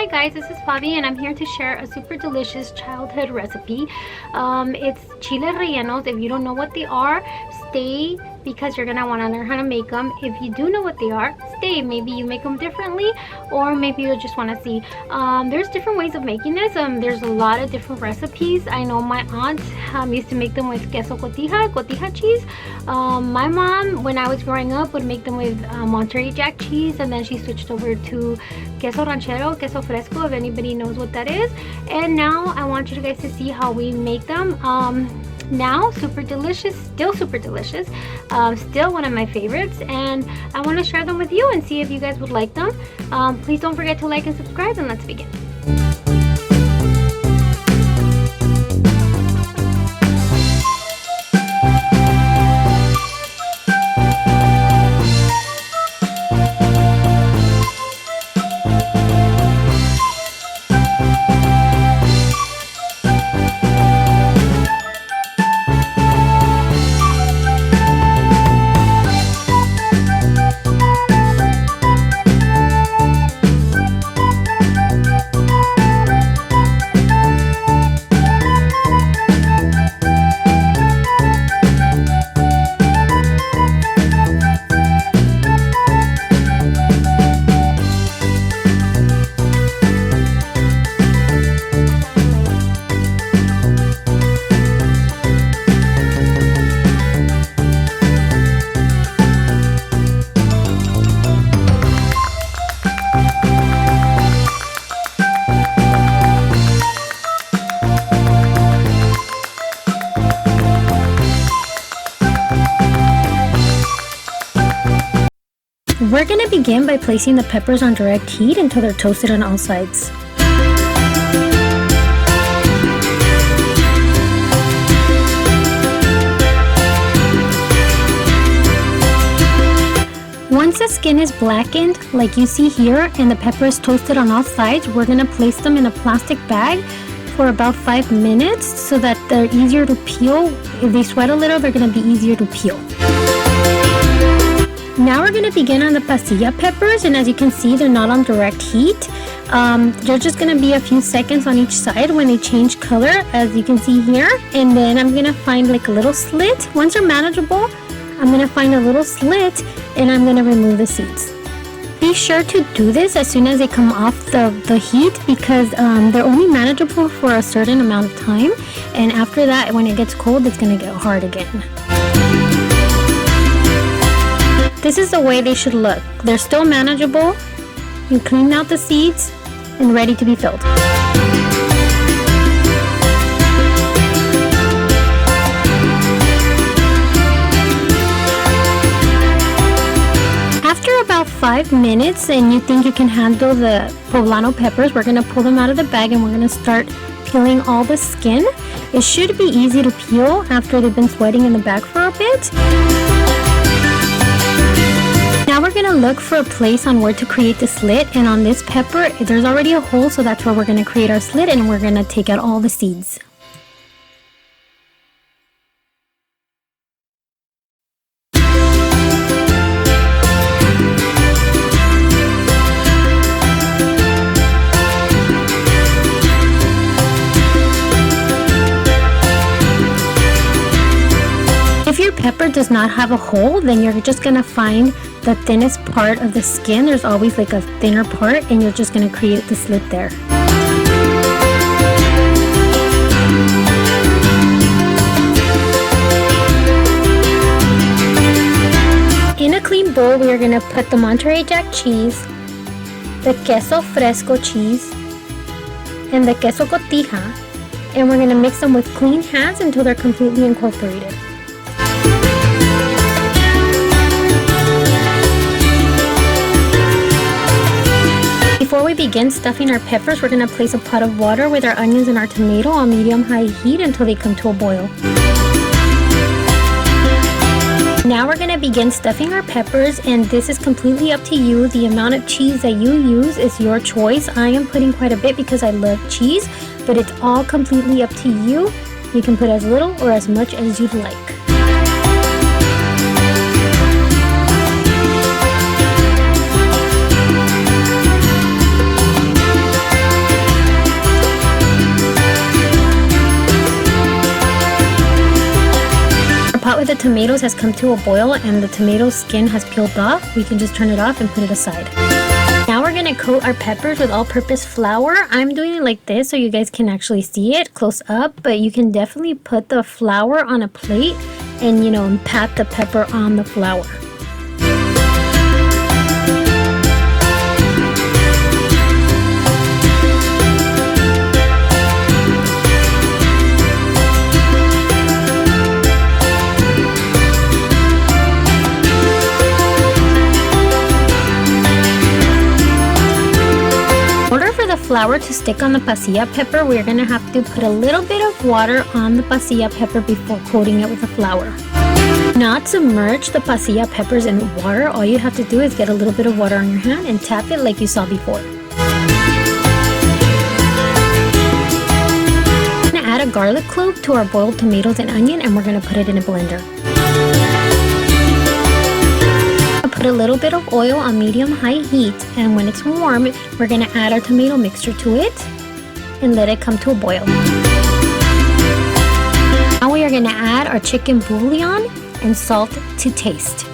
Hi guys, this is Fabi and I'm here to share a super delicious childhood recipe. It's Chiles Rellenos. If you don't know what they are, stay because you're gonna want to learn how to make them. If you do know what they are, stay. Maybe you make them differently, or maybe you'll just want to see. There's different ways of making this. There's a lot of different recipes. I know my aunt used to make them with queso cotija cheese. My mom, when I was growing up, would make them with Monterey Jack cheese, and then she switched over to queso ranchero, queso fresco, if anybody knows what that is. And now I want you guys to see how we make them. Now super delicious, still super delicious, still one of my favorites, and I want to share them with you and see if you guys would like them. Please don't forget to like and subscribe, and let's begin. We're going to begin by placing the peppers on direct heat until they're toasted on all sides. Once the skin is blackened, like you see here, and the pepper is toasted on all sides, we're going to place them in a plastic bag for about 5 minutes so that they're easier to peel. If they sweat a little, they're going to be easier to peel. Now we're going to begin on the pasilla peppers, and as you can see, they're not on direct heat. They're just going to be a few seconds on each side when they change color, as you can see here. And then I'm going to find like a little slit. Once they're manageable, I'm going to find a little slit and I'm going to remove the seeds. Be sure to do this as soon as they come off the heat, because they're only manageable for a certain amount of time, and after that, when it gets cold, it's going to get hard again. This is the way they should look. They're still manageable. You clean out the seeds and ready to be filled. After about 5 minutes and you think you can handle the poblano peppers, we're going to pull them out of the bag and we're going to start peeling all the skin. It should be easy to peel after they've been sweating in the bag for a bit. Now we're going to look for a place on where to create the slit, and on this pepper there's already a hole, so that's where we're going to create our slit, and we're going to take out all the seeds. If your pepper does not have a hole, then you're just going to find the thinnest part of the skin. There's always like a thinner part, and you're just going to create the slit there. In a clean bowl, we are going to put the Monterey Jack cheese, the queso fresco cheese, and the queso cotija, and we're going to mix them with clean hands until they're completely incorporated. Before we begin stuffing our peppers, we're going to place a pot of water with our onions and our tomato on medium-high heat until they come to a boil. Now we're going to begin stuffing our peppers, and this is completely up to you. The amount of cheese that you use is your choice. I am putting quite a bit because I love cheese, but it's all completely up to you. You can put as little or as much as you'd like. tomatoes has come to a boil and the tomato skin has peeled off, we can just turn it off and put it aside. Now we're gonna coat our peppers with all-purpose flour. I'm doing it like this so you guys can actually see it close up, but you can definitely put the flour on a plate and, you know, and pat the pepper on the flour. Flour to stick on the pasilla pepper, we're gonna have to put a little bit of water on the pasilla pepper before coating it with the flour. Not submerge the pasilla peppers in water. All you have to do is get a little bit of water on your hand and tap it like you saw before. We're gonna add a garlic clove to our boiled tomatoes and onion, and we're gonna put it in a blender. Put a little bit of oil on medium-high heat, and when it's warm, we're going to add our tomato mixture to it and let it come to a boil. Now we are going to add our chicken bouillon and salt to taste.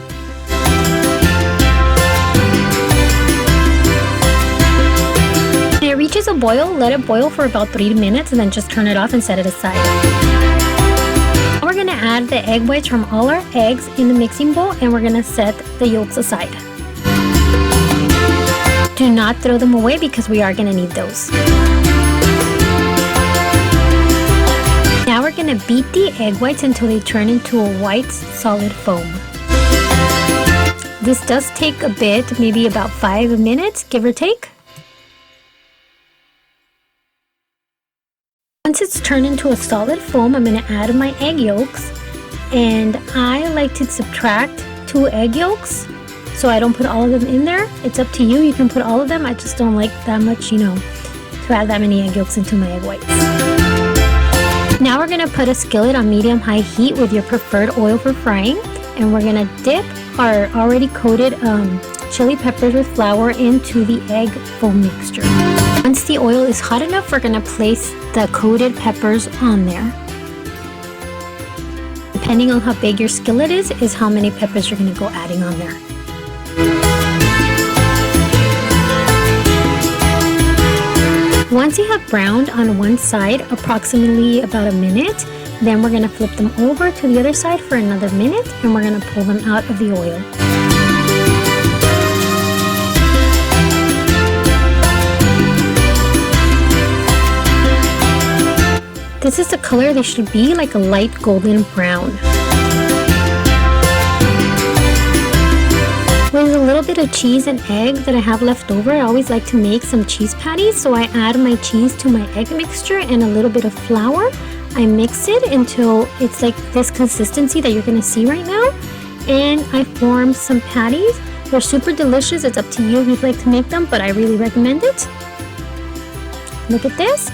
When it reaches a boil, let it boil for about 3 minutes and then just turn it off and set it aside. We're going to add the egg whites from all our eggs in the mixing bowl, and we're going to set the yolks aside. Do not throw them away because we are going to need those. Now we're going to beat the egg whites until they turn into a white solid foam. This does take a bit, maybe about 5 minutes, give or take. Once it's turned into a solid foam, I'm going to add my egg yolks, and I like to subtract 2 egg yolks so I don't put all of them in there. It's up to you, you can put all of them. I just don't like that much, you know, to add that many egg yolks into my egg whites. Now we're going to put a skillet on medium-high heat with your preferred oil for frying, and we're going to dip our already coated chili peppers with flour into the egg foam mixture. Once the oil is hot enough, we're going to place the coated peppers on there. Depending on how big your skillet is how many peppers you're going to go adding on there. Once you have browned on one side, approximately about a minute, then we're going to flip them over to the other side for another minute, and we're going to pull them out of the oil. This is the color they should be, like a light golden brown. With a little bit of cheese and egg that I have left over, I always like to make some cheese patties. So I add my cheese to my egg mixture and a little bit of flour. I mix it until it's like this consistency that you're going to see right now. And I form some patties. They're super delicious. It's up to you if you'd like to make them, but I really recommend it. Look at this.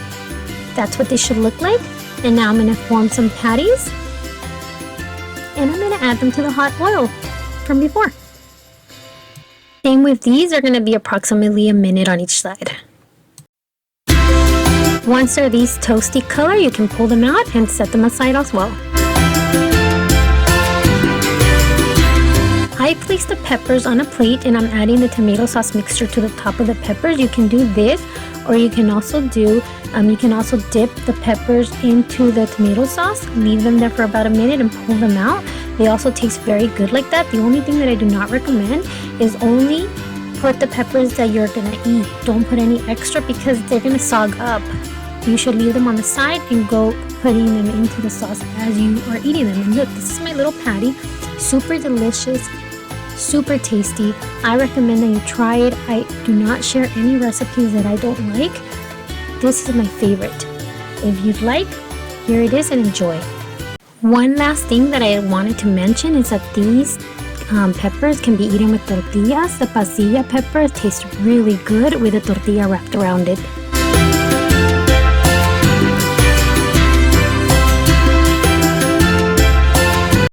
That's what they should look like. And now I'm going to form some patties, and I'm going to add them to the hot oil from before. Same with these, are going to be approximately a minute on each side. Once they're these toasty color, you can pull them out and set them aside as well. I place the peppers on a plate, and I'm adding the tomato sauce mixture to the top of the peppers. You can do this, or you can also dip the peppers into the tomato sauce, leave them there for about a minute and pull them out. They also taste very good like that. The only thing that I do not recommend is only put the peppers that you're gonna eat. Don't put any extra because they're gonna sog up. You should leave them on the side and go putting them into the sauce as you are eating them. And look, this is my little patty. Super delicious, super tasty. I recommend that you try it. I do not share any recipes that I don't like. This is my favorite. If you'd like, here it is, and enjoy. One last thing that I wanted to mention is that these peppers can be eaten with tortillas. The pasilla pepper tastes really good with a tortilla wrapped around it.